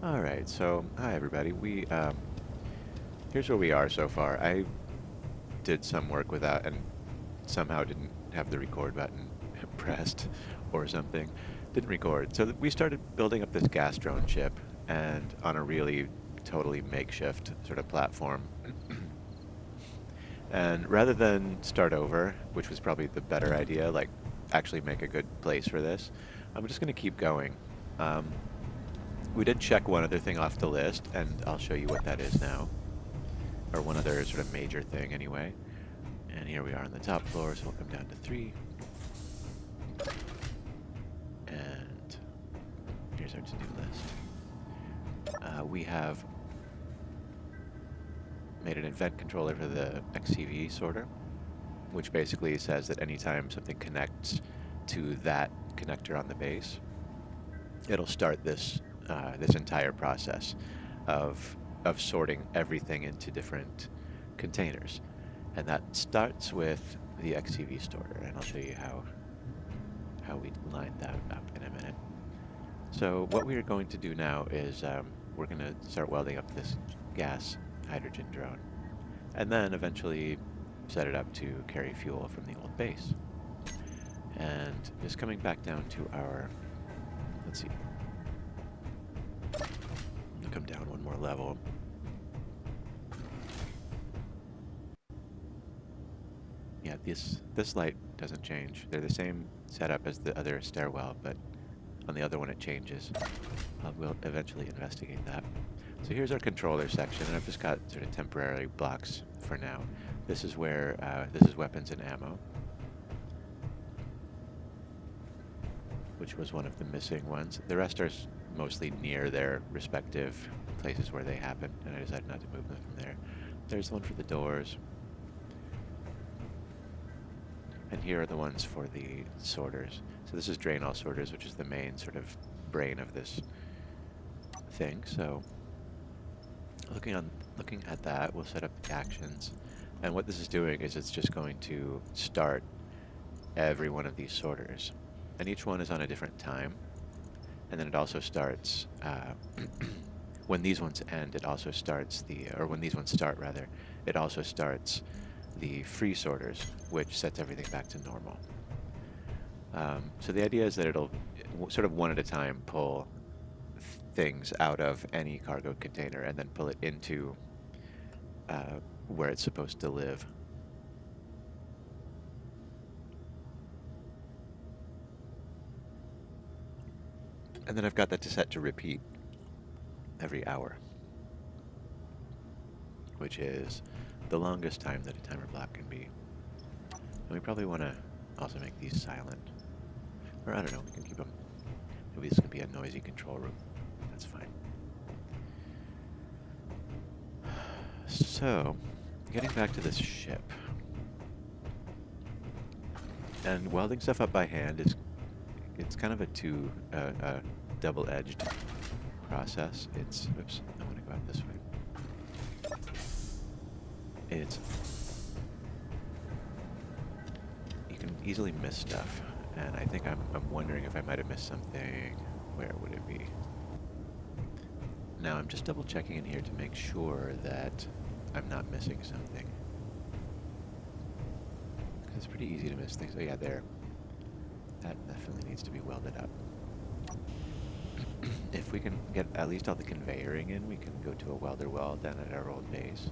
All right, so hi everybody. Here's where we are so far. I did some work with that and somehow didn't have the record button pressed or something. Didn't record. So we started building up this gas drone ship and on a really totally makeshift sort of platform. And rather than start over, which was probably the better idea, like actually make a good place for this, I'm just going to keep going. Um, we did check one other thing off the list, and I'll show you what that is now. Or one other sort of major thing anyway. And here we are on the top floor, so we'll come down to 3. And here's our to-do list. We have made an event controller for the XCV sorter, which basically says that anytime something connects to that connector on the base, it'll start this entire process of sorting everything into different containers. And that starts with the XCV sorter, and I'll show you how we line that up in a minute. So what we are going to do now is we're going to start welding up this gas hydrogen drone, and then eventually set it up to carry fuel from the old base. And just coming back down to our, let's see, I'll come down one more level. Yeah, this light doesn't change. They're the same setup as the other stairwell, but on the other one it changes. We'll eventually investigate that. So here's our controller section, and I've just got sort of temporary blocks for now. This is where, this is weapons and ammo, which was one of the missing ones. The rest are mostly near their respective places where they happen, and I decided not to move them from there. There's one for the doors. And here are the ones for the sorters. So this is drain all sorters, which is the main sort of brain of this thing. So looking at that, we'll set up the actions. And what this is doing is it's just going to start every one of these sorters. And each one is on a different time. And then it also starts, when these ones end, it also starts or when these ones start rather, it also starts the free sorters, which sets everything back to normal. So the idea is that it'll sort of one at a time pull things out of any cargo container and then pull it into where it's supposed to live. And then I've got that set to repeat every hour, which is the longest time that a timer block can be. And we probably want to also make these silent. Or I don't know, we can keep them. Maybe this can be a noisy control room. That's fine. So, getting back to this ship. And welding stuff up by hand it's kind of a double-edged process. Oops, I want to go out this way. You can easily miss stuff, and I think I'm wondering if I might have missed something. Where would it be? Now I'm just double checking in here to make sure that I'm not missing something. It's pretty easy to miss things. Oh yeah, there. That definitely needs to be welded up. If we can get at least all the conveyoring in, we can go to a welder well down at our old base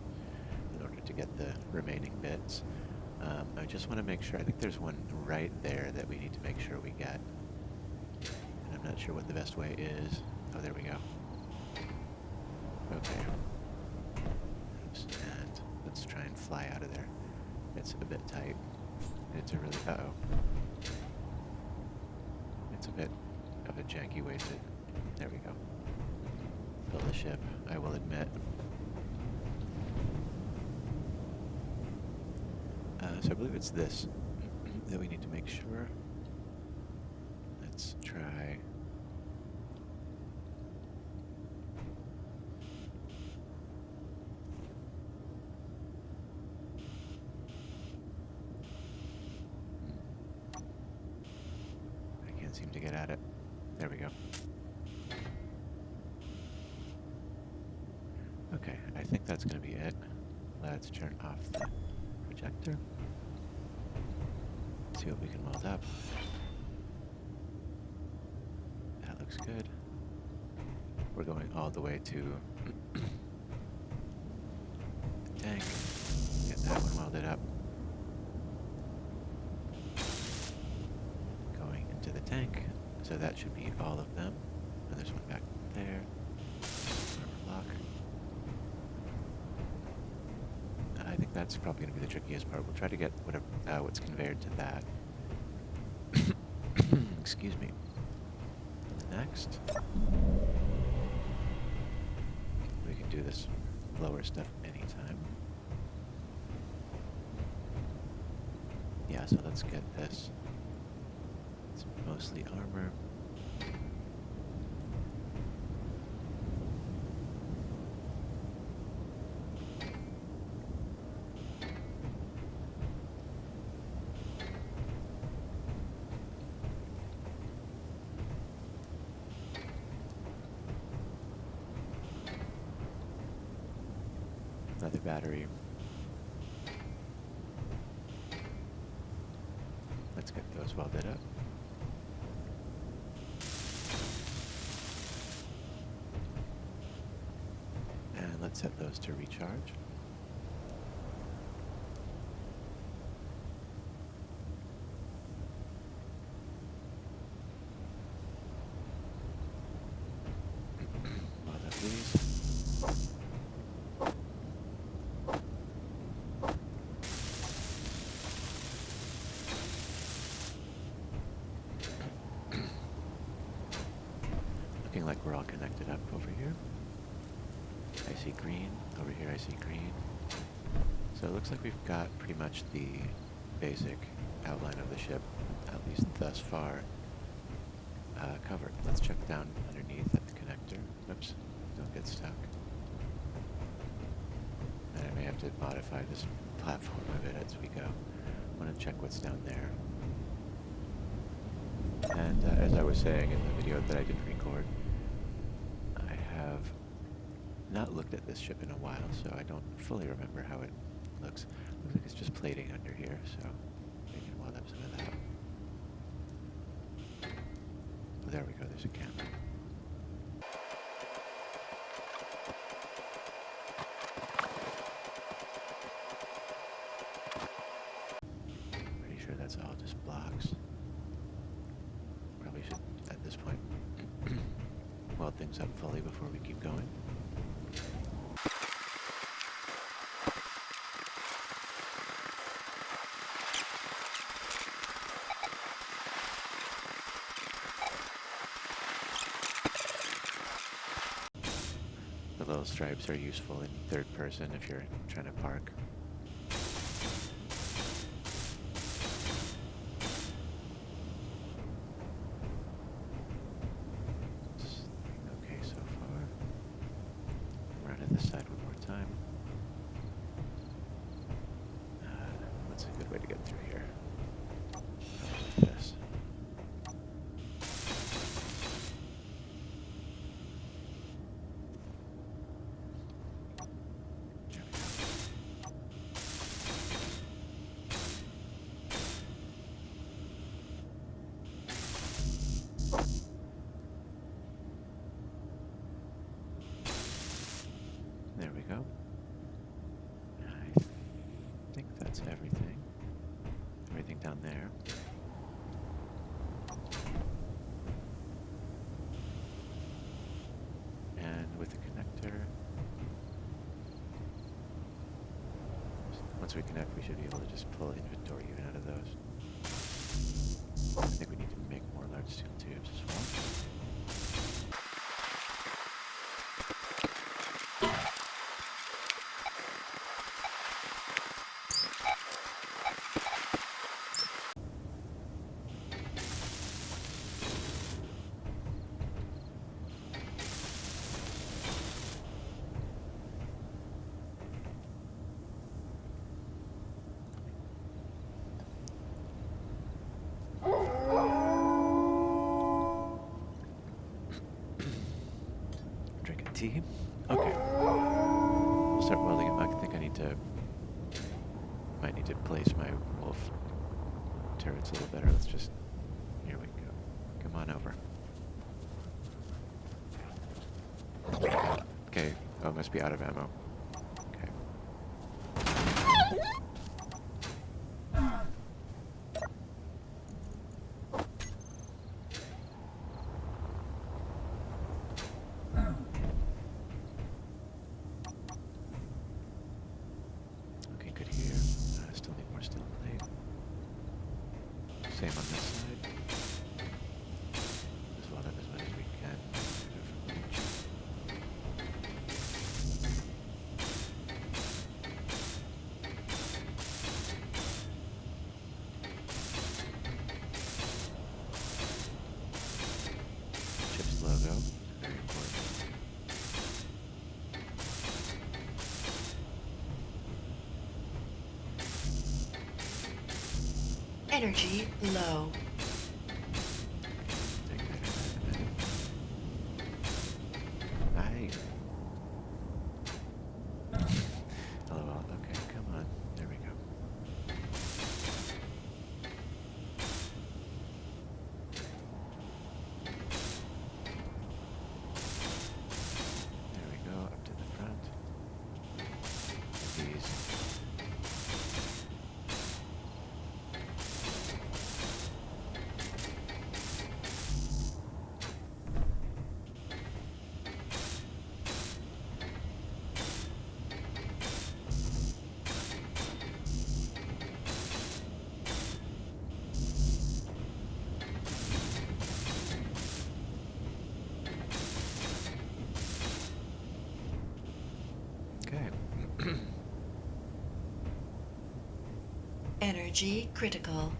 in order to get the remaining bits. I just want to make sure, I think there's one right there that we need to make sure we get. And I'm not sure what the best way is. Oh, there we go. Okay. Oops, and let's try and fly out of there. It's a bit tight. It's a really, uh-oh. It's a bit of a janky way to, there we go. Build a ship, I will admit. So I believe it's this that we need to make sure. Let's try. I can't seem to get at it. There we go. Okay, I think that's going to be it. Let's turn off the projector. See what we can weld up. That looks good. We're going all the way to the tank. Get that one welded up. Going into the tank. So that should be all of them. And there's one back there. Lock. I think that's probably going to be the trickiest part. We'll try to get whatever what's conveyed to that. Excuse me. Next, we can do this lower stuff anytime. Yeah, so let's get this. It's mostly armor. Another battery. Let's get those welded up. And let's set those to recharge. Weld up these. Looking like we're all connected up over here. I see green. Over here I see green. So it looks like we've got pretty much the basic outline of the ship, at least thus far, covered. Let's check down underneath at the connector. Oops, don't get stuck. And I may have to modify this platform a bit as we go. I want to check what's down there. And as I was saying in the video that I didn't record, I have not looked at this ship in a while, so I don't fully remember how it looks. Looks like it's just plating under here, so we can weld up some of that. Oh, there we go, there's a camera. Pretty sure that's all just blocks. Probably should, at this point, weld things up fully before we keep going. The little stripes are useful in third person if you're trying to park. Okay so far. Run to this side one more time. What's a good way to get through here? Like this. There we go. I think that's everything. Everything down there. And with the connector, once we connect, we should be able to just pull inventory even out of those. I think we need to make more large steel tubes as well. Drinking tea. Okay. start welding them. I think I might need to place my wolf turrets a little better. Let's just, here we go. Come on over. Okay, oh, must be out of ammo. Okay. Okay, good here. Still need more steel plate. Same on this side. Just weld up as much as we can. Ship's logo, very important. Energy low. Take that in a minute. Aye. LOL. Okay, come on. There we go. There we go, up to the front. These. Okay. Energy critical.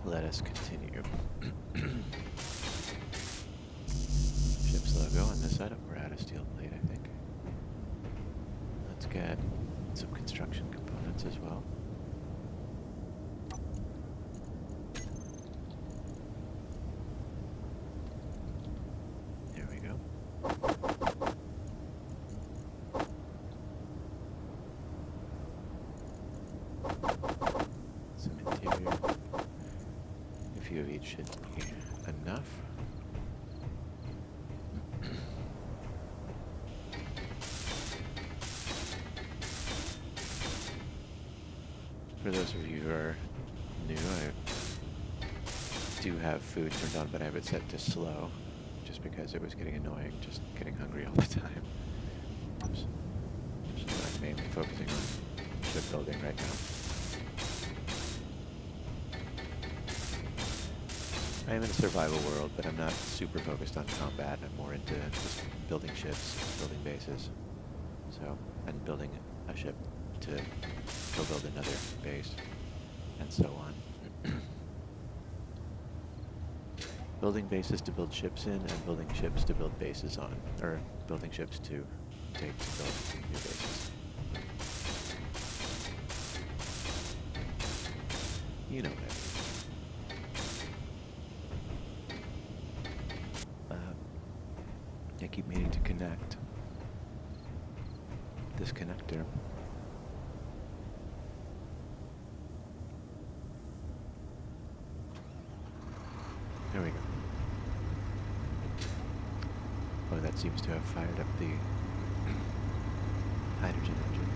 Let us continue. Ship's logo on this side. We're out of steel plate, I think. Let's get some construction components as well. There we go. Some interior. A few of each should be enough. For those of you who are new, I do have food turned on, but I have it set to slow, just because it was getting annoying, just getting hungry all the time. Oops. So I'm mainly focusing on shipbuilding right now. I am in a survival world, but I'm not super focused on combat. I'm more into just building ships, building bases, and building a ship to go build another base, and so on. Building bases to build ships in, and building ships to build bases on, or building ships to take to build new bases. You know what I mean. I keep meaning to connect this connector. There we go. Oh, that seems to have fired up the hydrogen engine.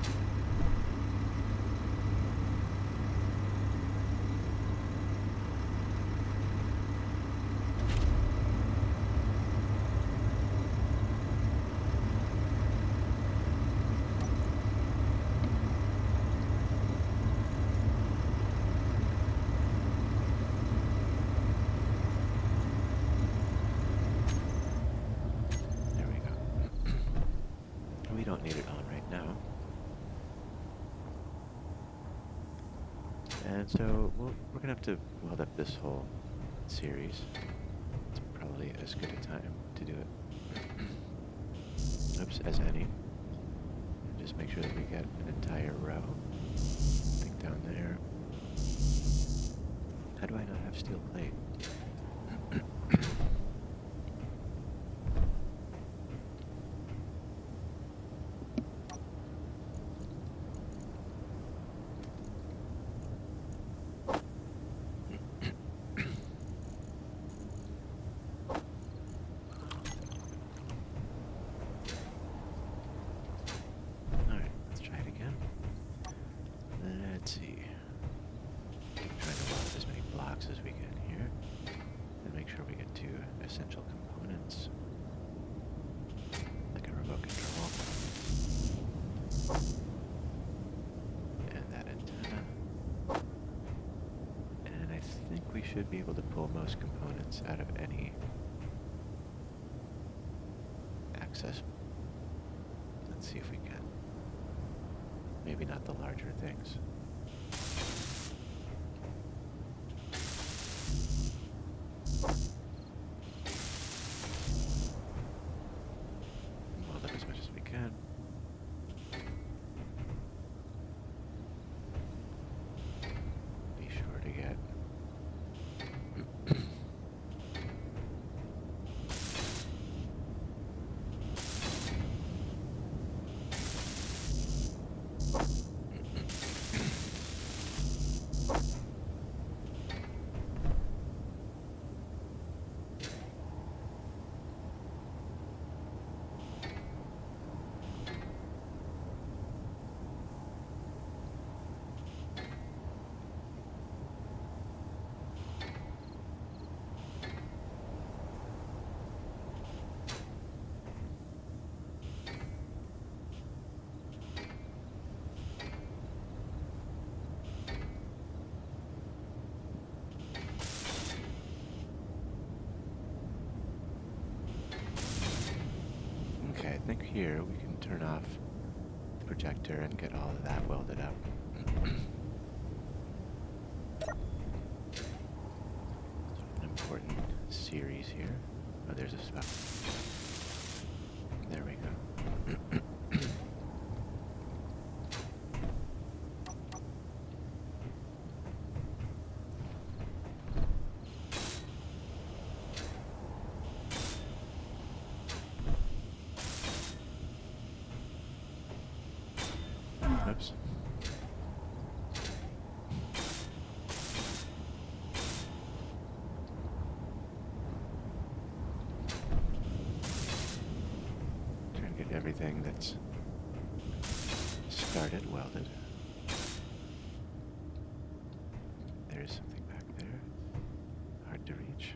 Don't need it on right now. And so we're going to have to weld up this whole series. It's probably as good a time to do it. Oops, as any. And just make sure that we get an entire row. I think down there. How do I not have steel plate? Alright, let's try it again. Let's see. Trying to weld as many blocks as we can here. And make sure we get to essential components. Like a remote control. And that antenna. And I think we should be able to pull most components out of any access. Let's see if we can. Maybe not the larger things. Weld up as much as we can. Be sure to get Okay, I think here we can turn off the projector and get all of that welded up. An important series here. Oh, there's a spot. There we go. Oops. Trying to get everything that's started welded. There's something back there. Hard to reach.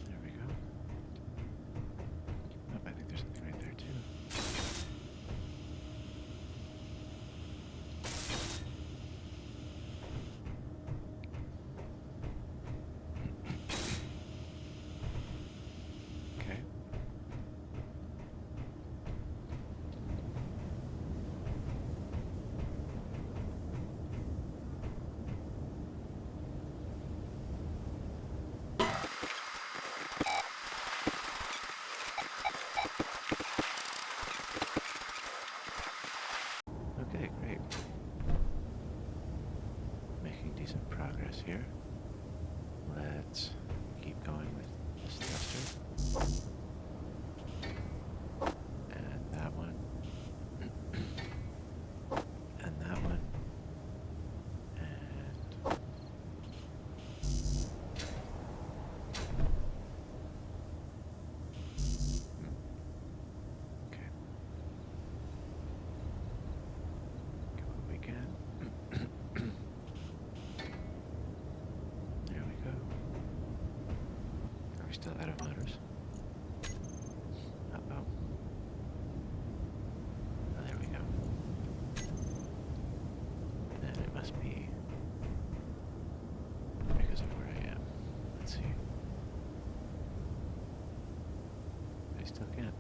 There we go. Oh, I think there's something right there too. Okay. Okay, great. Making decent progress here. Let's keep going with this thruster. And that one. And that one. And okay. Get what we can. There we go. Are we still out of motors? Uh-oh. Oh, there we go. And it must be because of where I am. Let's see. I still can't.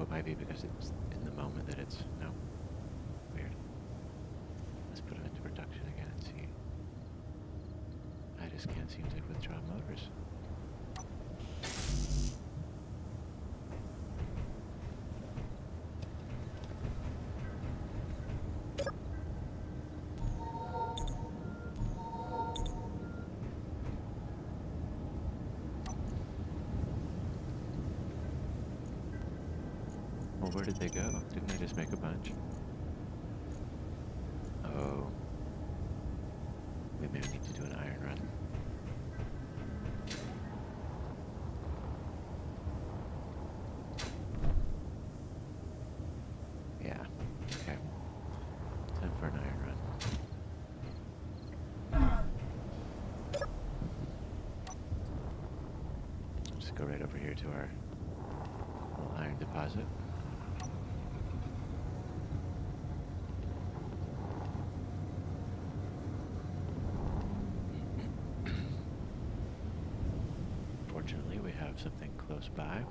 it might be because it's in the moment that it's... No. Weird. Let's put it into production again and see. I just can't seem to withdraw motors. Well, where did they go? Didn't I just make a bunch? Oh. We maybe need to do an iron run. Yeah. Okay. Time for an iron run. Just go right over here to our little iron deposit. Fortunately, we have something close by.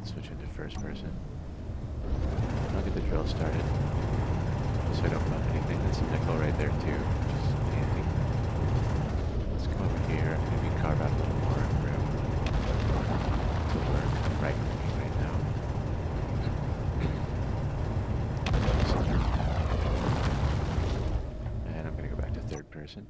Switch into first person. I'll get the drill started. So I don't find anything. That's nickel right there too, which is handy. Let's come over here and maybe carve out a little more room to work right now. And I'm gonna go back to third person.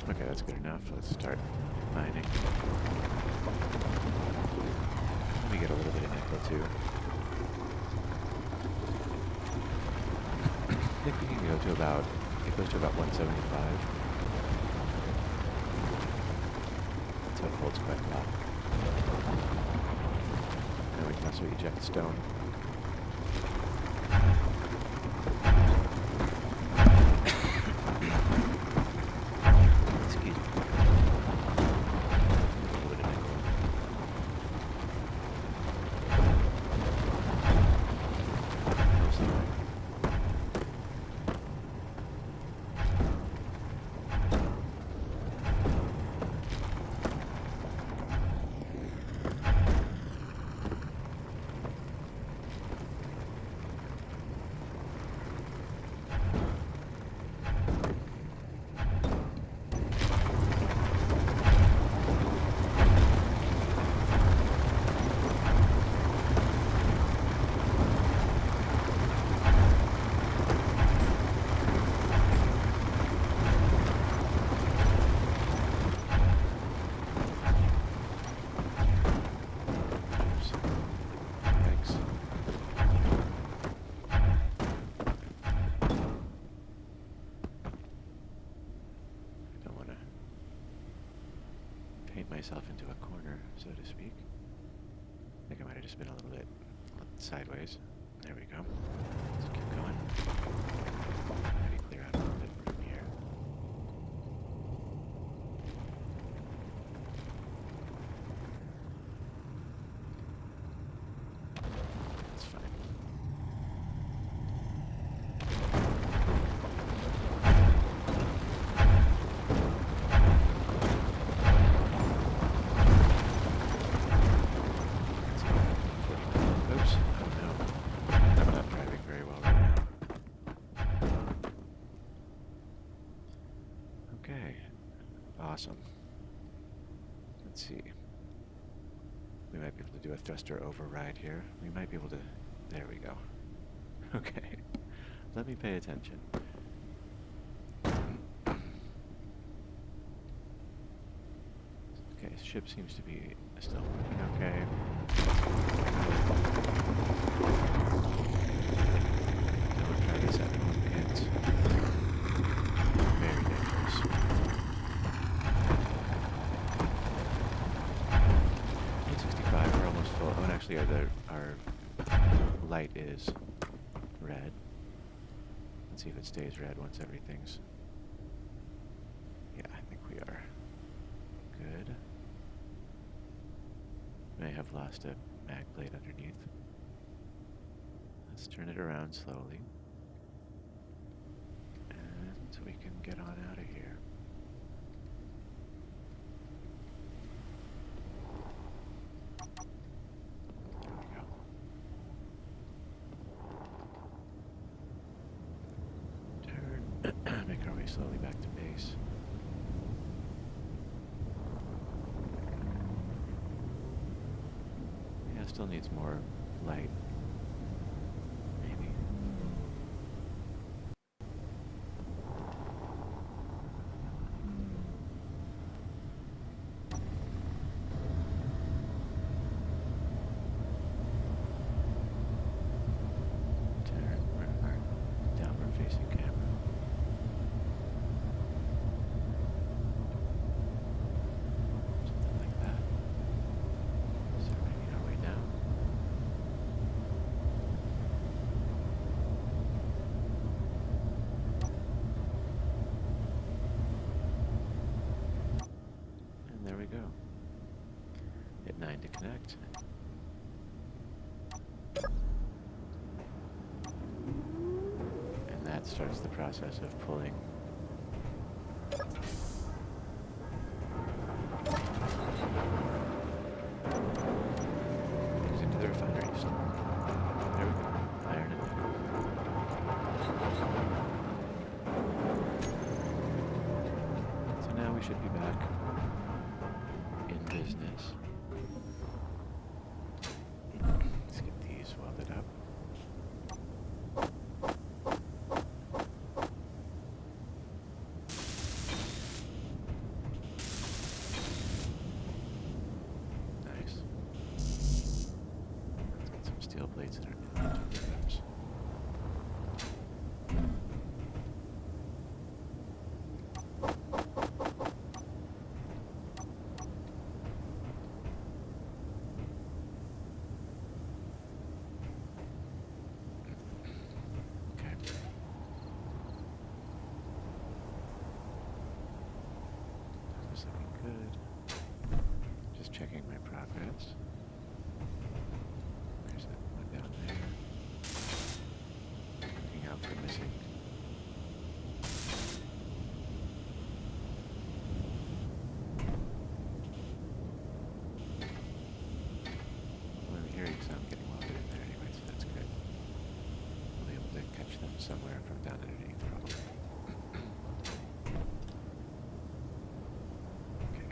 Okay, that's good enough. Let's start mining. Let me get a little bit of nickel too. I think we can go to about, it goes to about 175. So it holds quite a lot. And we can also eject stone. Excuse me. A little bit of nickel. Mostly right. Myself into a corner, so to speak. I think I might have just been a little bit sideways. There we go. Let's keep going. Maybe clear out a little bit from here. That's fine. Awesome. Let's see. We might be able to do a thruster override here. We might be able to... There we go. Okay. Let me pay attention. Okay, ship seems to be still working okay. Don't try this at home, kids. Very dangerous. 865, we're almost full. Oh, and actually our light is red. Let's see if it stays red once everything's... Yeah, I think we may have lost a mag blade underneath. Let's turn it around slowly. And we can get on out of here. There we go. Turn. Make our way slowly back to base. Yeah, still needs more light. Maybe. Turn our downward facing camera. Something like that. So making our way down. And there we go. Hit 9 to connect. And that starts the process of pulling things into the refinery. So there we go. Iron and nickel. So now we should be back in business. Let's get these welded up. Nice. Let's get some steel plates in our inventory. Okay. That was looking good. Just checking my progress. There's that one down there. Looking out for missing. Well, I'm hearing some getting welded in there anyway, so that's good. We'll be able to catch them somewhere from down underneath, probably. Okay.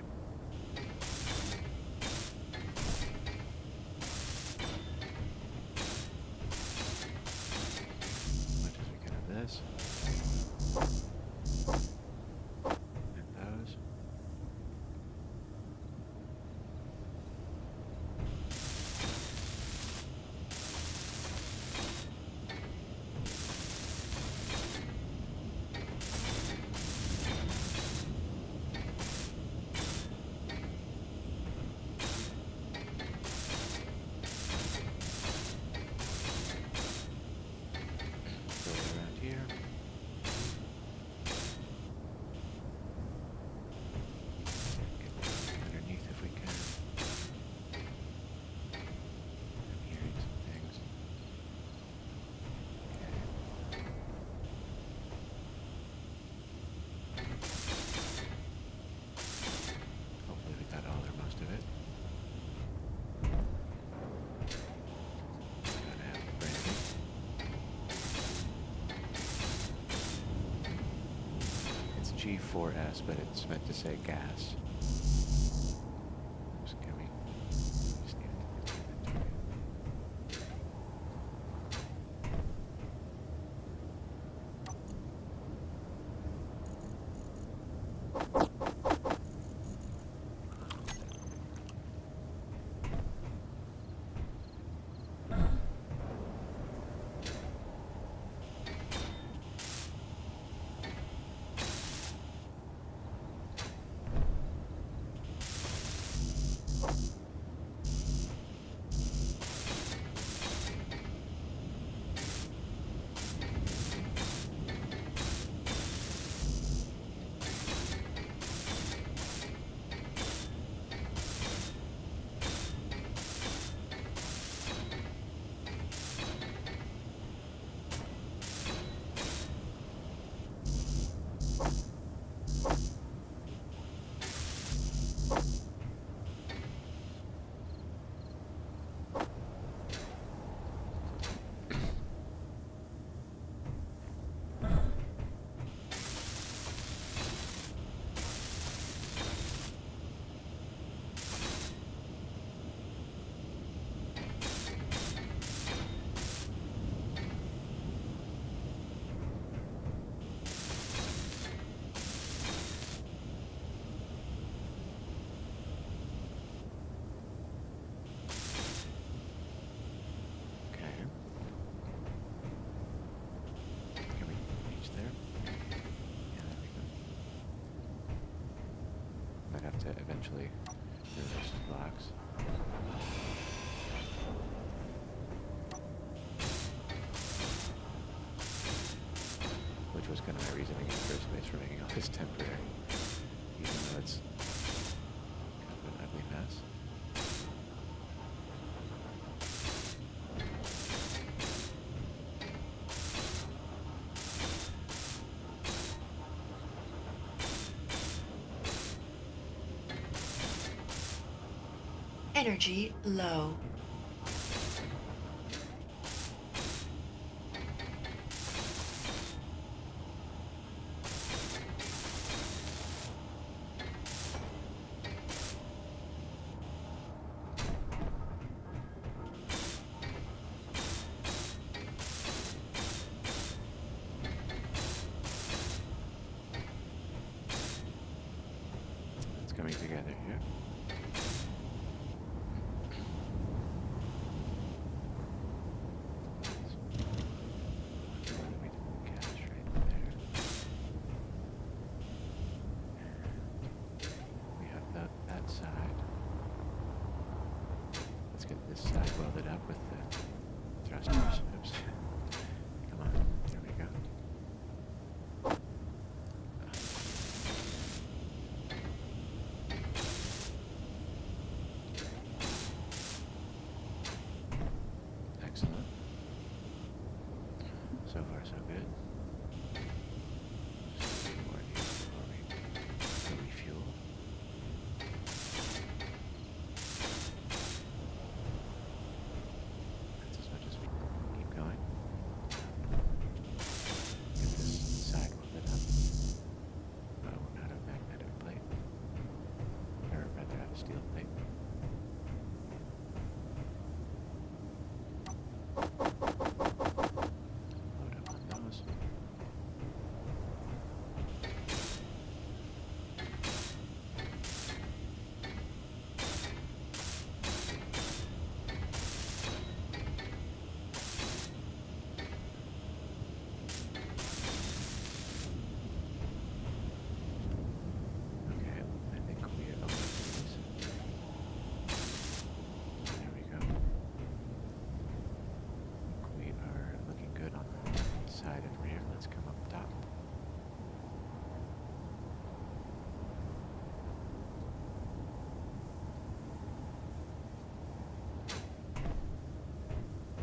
Much as we can of this. And those. Go around here. Get underneath if we can. I'm hearing some things. Hopefully we got all or most of it. Gotta have the branding. It's G4S, but it's meant to say gas. Just give me. Just need to get the inventory. eventually through those blocks. Which was kind of my reasoning in the first place for making all this temporary, even though it's kind of an ugly mess. Energy low. It's coming together here. This side welded up with the thrusters. Oops. Come on, there we go. Excellent. So far, so good. Just a few more here before we refuel.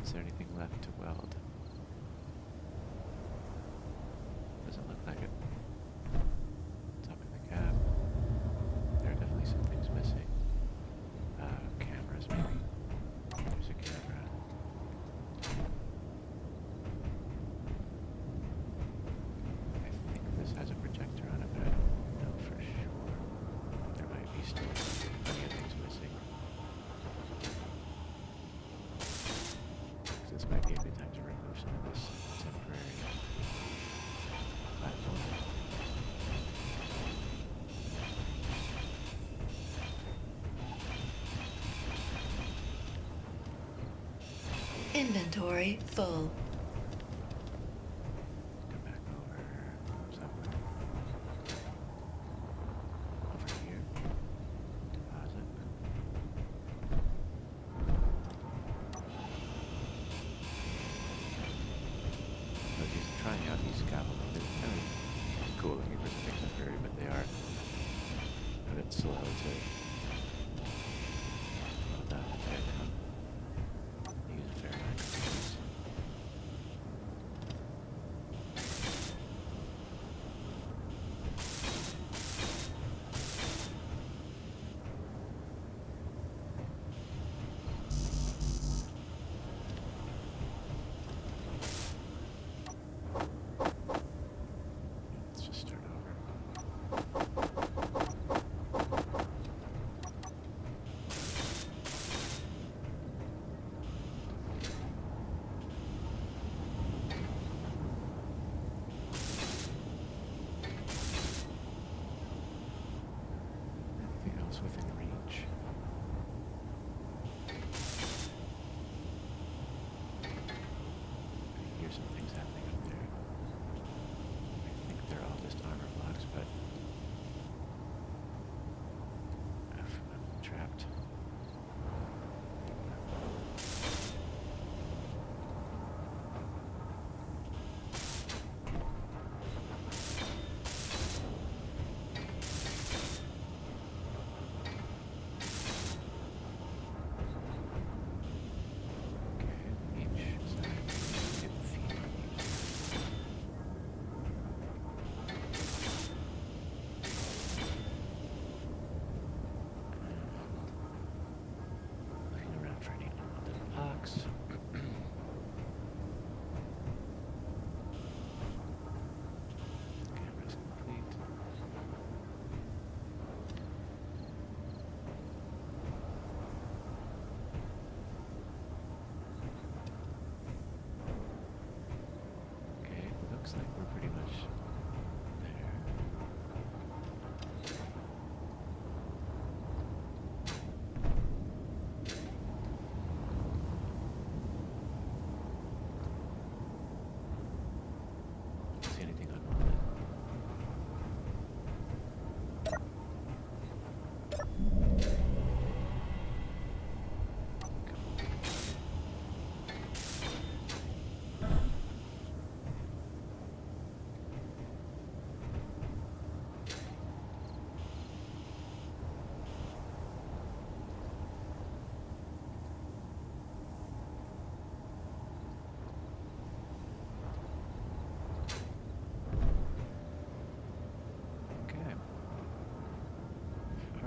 Is there anything left to weld? Doesn't look like it. Top of the cab. There are definitely some things missing. Cameras maybe. There's a camera. I think this has a projector on it, but I don't know for sure. There might be still plenty of things missing. This might be a good time to remove some of this temporary platform. Inventory full. Come back over somewhere. Over here. Deposit. Trying out these scaffolding. They're kind of cool looking for something temporary, but they are a bit slow to weld up. They use a fair amount of things.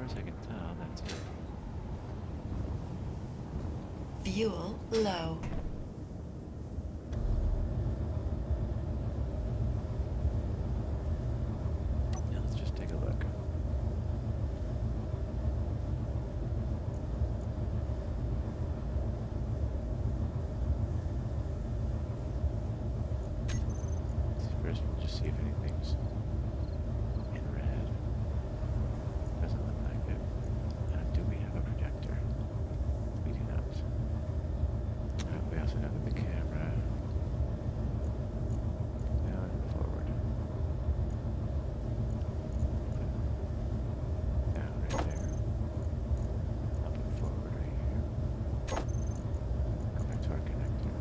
as I can tell, that's it. Fuel low. Now let's just take a look. First, we'll just see if anything's in red. Doesn't look like it. Do we have a projector? We do not. We also have the camera. Down and forward. Down right there. Up and forward right here. Go back to our connector.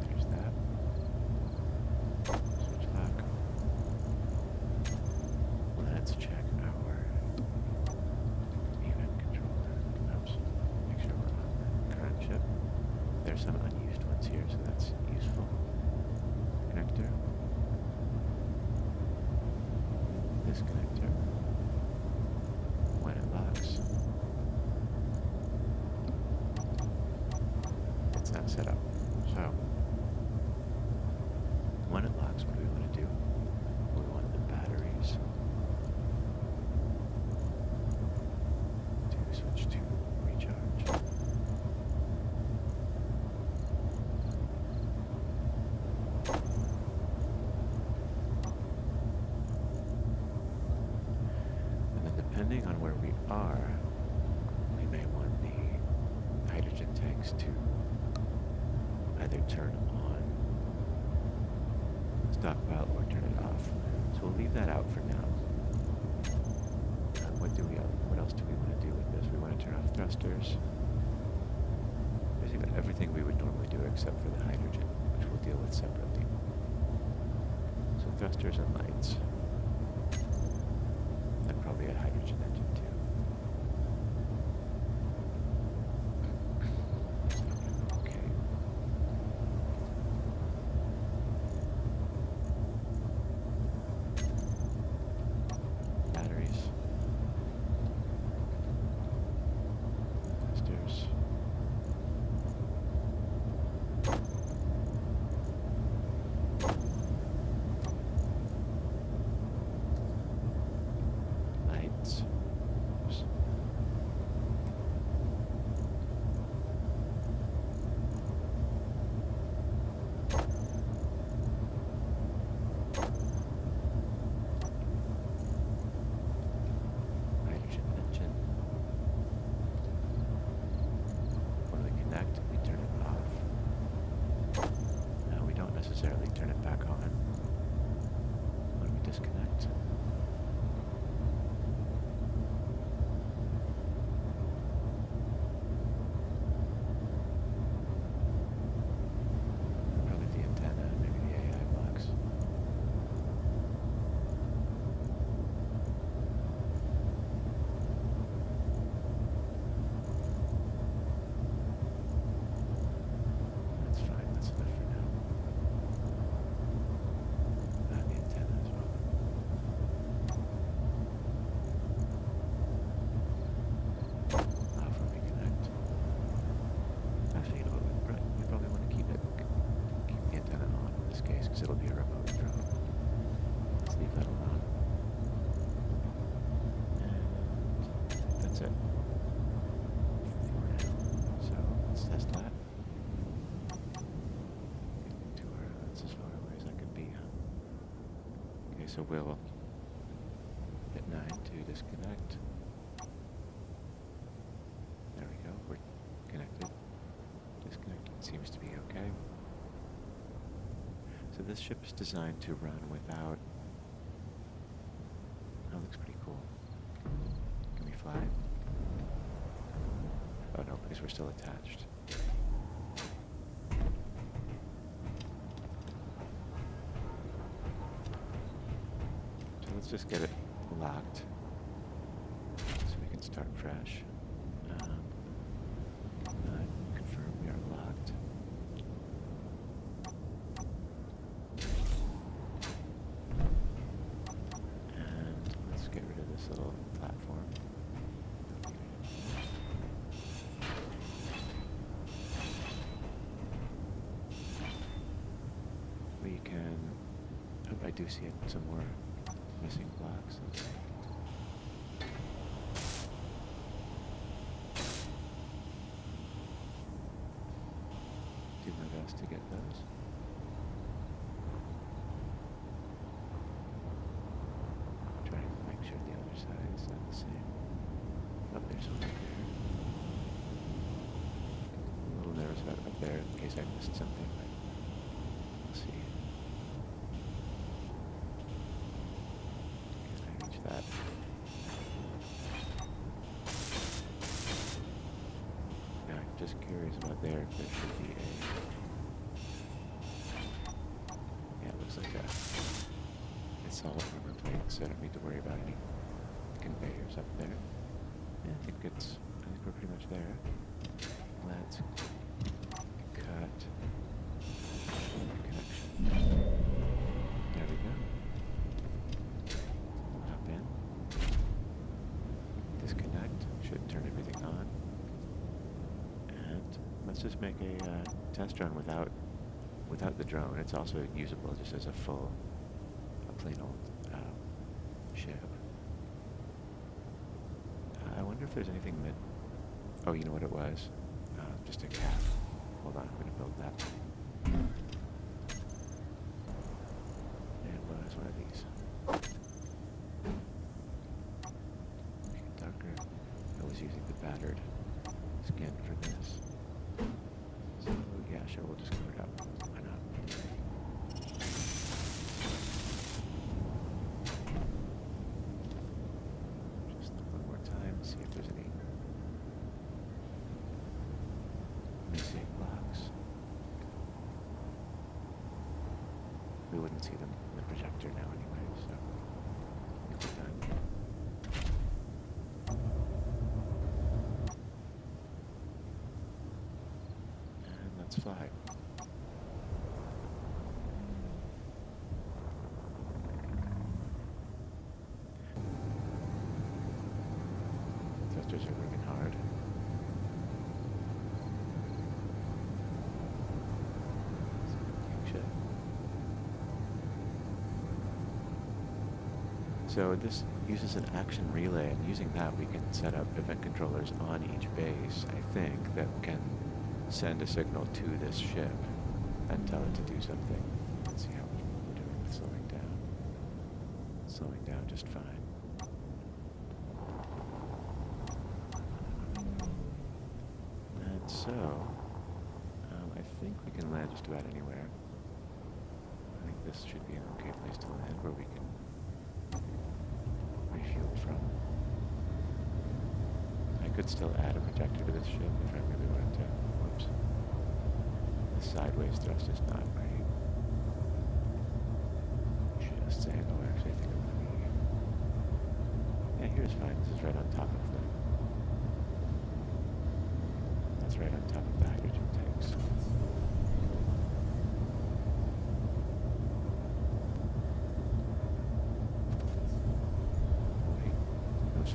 There's that. Switch lock. Let's check our event controller. Oops. Make sure we're on the current chip. There's some unused ones here, so that's useful. Connector. This connector. When it locks. It's not set up. So, when it locks, what do we want to do? We want the batteries to switch to recharge. And then depending on where we are, we may want the hydrogen tanks to either turn on stockpile or turn it off. So we'll leave that out for now. What else do we want to do with this? We want to turn off thrusters. Basically everything we would normally do except for the hydrogen, which we'll deal with separately. So thrusters and lights. And probably a hydrogen engine too. Okay. Batteries. Thrusters. Lights. Oops. Hydrogen engine. When we connect, we turn it off. No, we don't necessarily turn it back on. When we disconnect. Probably the antenna, maybe the AI box. That's fine, that's enough for now. The antenna as well. Off when we connect. Actually, you know what, we probably want to keep the antenna on in this case, because it'll be a remote drone. Let's leave that alone. And that's it. For now. So let's test that. That's as far away as I could be, huh? Okay, so we'll hit 9 to disconnect. There we go, we're connected. Disconnected seems to be okay. So this ship is designed to run without... That looks pretty cool. Can we fly? Oh no, because we're still attached. So let's just get it locked so we can start fresh. Confirm we are locked. do see some more missing blocks. Let's see. Do my best to get those. Trying to make sure the other side is not the same. Oh, there's one up there. A little nervous about up there in case I missed something, but we'll see. Can I reach that? Now I'm just curious about there if there should be a... Yeah, it looks like a solid rubber plate, so I don't need to worry about any conveyors up there. Yeah, I think we're pretty much there. Let's cut connection. There we go. Hop in. Disconnect. Should turn everything on. And let's just make a test run without the drone. It's also usable just as a plain old ship. I wonder if there's anything that... Oh, you know what it was? Just a cap. Hold on, I'm going to build that. It was one of these. Make it darker. I was using the battered skin for this. So, yeah, sure, we'll just cover it up. Why not? Just look one more time, see if there's any missing blocks. We wouldn't see them in the projector now anyway, so I think we're done. And let's fly. Thrusters are working hard. So this uses an action relay, and using that we can set up event controllers on each base, I think, that can send a signal to this ship and tell it to do something. Let's see how we're doing with slowing down. Slowing down just fine. And so, I think we can land just about anywhere. I think this should be an okay place to land where we can refuel from. I could still add a projector to this ship if I really wanted to. Whoops. The sideways thrust is not right. Just saying, oh, actually I think I'm gonna be... Yeah, here's fine. This is right on top of the... That's right on top of the hydrogen tanks.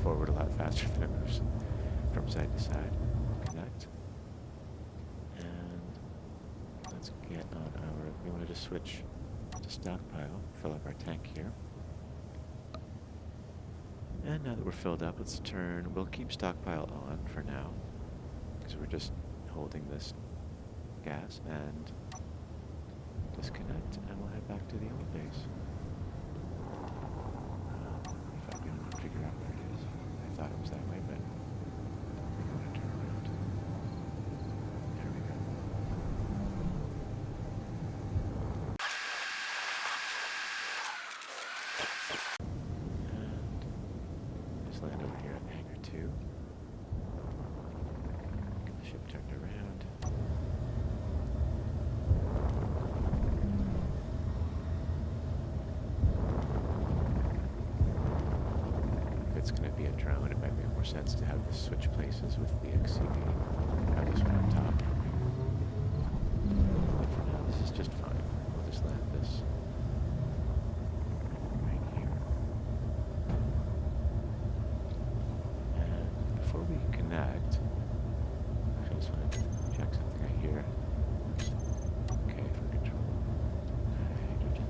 Forward a lot faster than it moves from side to side. Connect. And let's get on our... We want to just switch to stockpile, fill up our tank here. And now that we're filled up, let's turn... We'll keep stockpile on for now, because we're just holding this gas, and disconnect, and we'll head back to the old base. If I can figure out where it is. I thought it was that way, but we're going to turn around. There we go. And just land over here at Hangar 2. Get the ship turned around. It's going to be a drone, it might make more sense to have this switch places with the XCV. Have this one on top. But for now, this is just fine. We'll just land this right here. And before we connect, I just want to check something right here. Okay, for control. Hydrogen.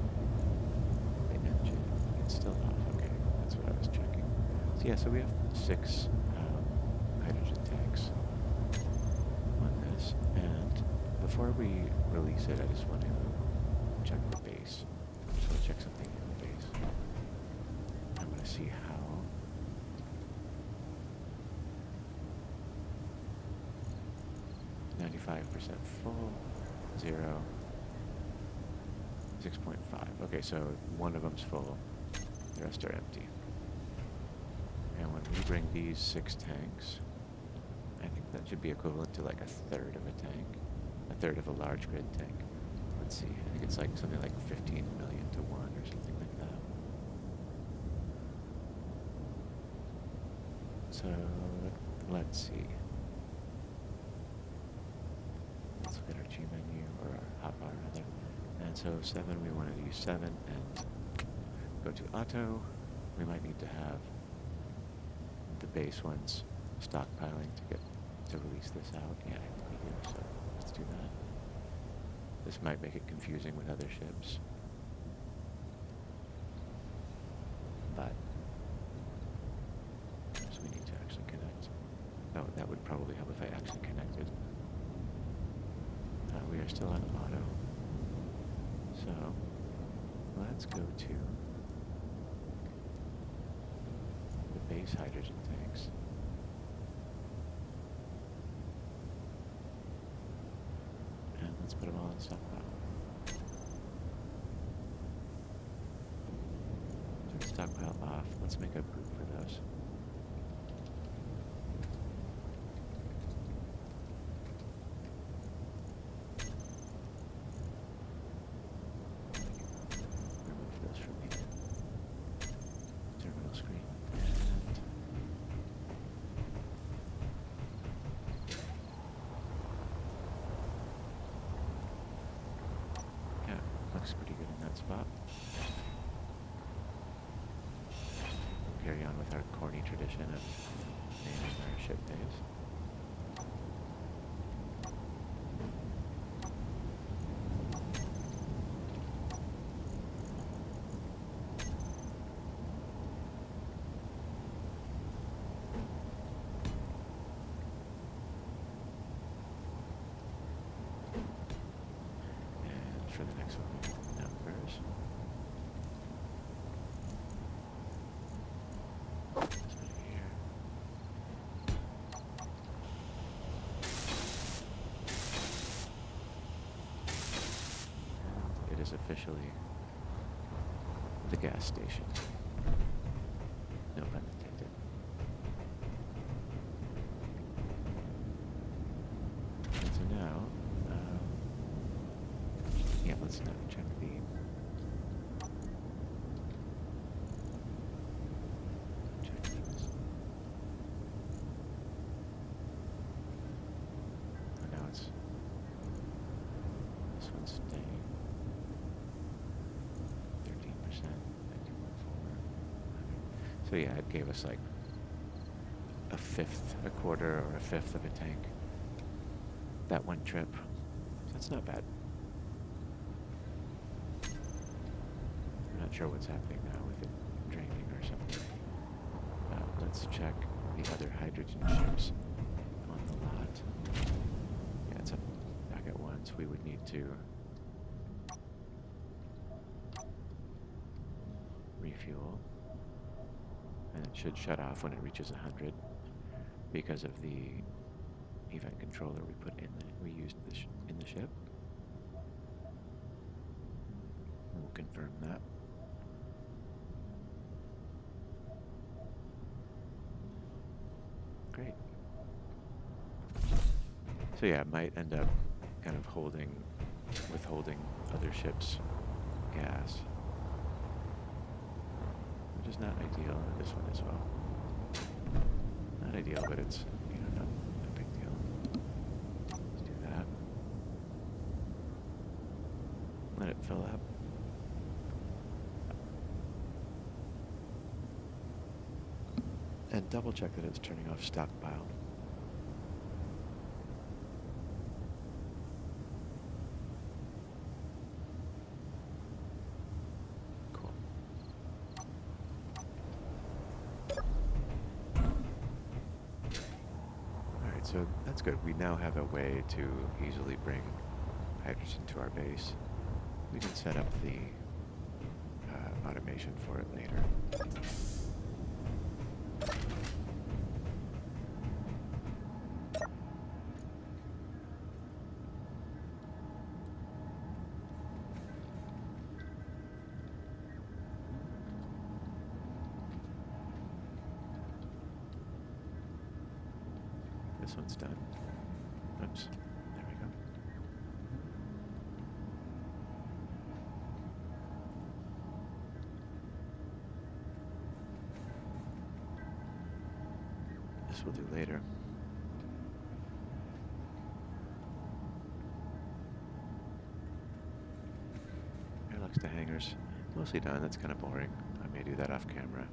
Yeah, so we have 6 hydrogen tanks on this, and before we release it, I just want to check the base. I just want to check something in the base. I'm going to see how 95% full, 0, 6.5. Okay, so one of them's full, the rest are empty. And when we bring these 6 tanks, I think that should be equivalent to like a third of a tank, a third of a large grid tank. Let's see, I think it's like something like 15 million to 1 or something like that. So let's see. Let's look at our G menu, or our hotbar rather. And so 7, we want to use 7 and go to auto. We might need to have the base ones stockpiling to release this out. Yeah, I think we do, so let's do that. This might make it confusing with other ships. But so we need to actually connect. Oh, that would probably help if I actually connected. We are still on auto. So let's go to the base hydrogen tanks. And let's put them all in stockpile. Turn stockpile off. Let's make a group for those. Pretty good in that spot. Carry on with our corny tradition of naming our ship days. And for the next one, numbers. Let's put it here. And it is officially the gas station. No pun intended. And so now, yeah, let's now check the these. Oh, now it's this one's staying 13%, 19.4. So yeah, it gave us like a fifth, a quarter, or a fifth of a tank that one trip. That's not bad. I'm not sure what's happening now with it draining or something. Let's check the other hydrogen ships on the lot. Yeah, it's up back at 1, so we would need to refuel. And it should shut off when it reaches 100 because of the event controller we used in the ship. We'll confirm that. Great. So yeah, it might end up kind of withholding other ships' gas, which is not ideal. This one as well. Not ideal, but it's, not a big deal. Let's do that. Let it fill up. And double check that it's turning off stockpile. Cool. So that's good. We now have a way to easily bring hydrogen to our base. We can set up the automation for it later. This one's done. Oops. There we go. This we'll do later. Airlocks to hangars. Mostly done. That's kind of boring. I may do that off camera.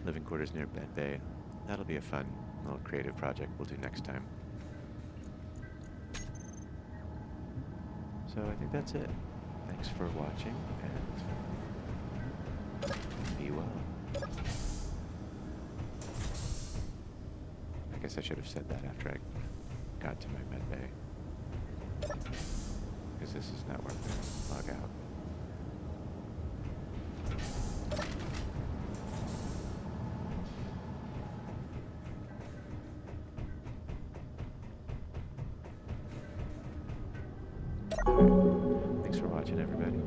Living quarters near Bed Bay. That'll be a fun little creative project we'll do next time. So I think that's it. Thanks for watching, and be well. I guess I should have said that after I got to my med bay. Because this is not working. Log out. Thanks for watching, everybody.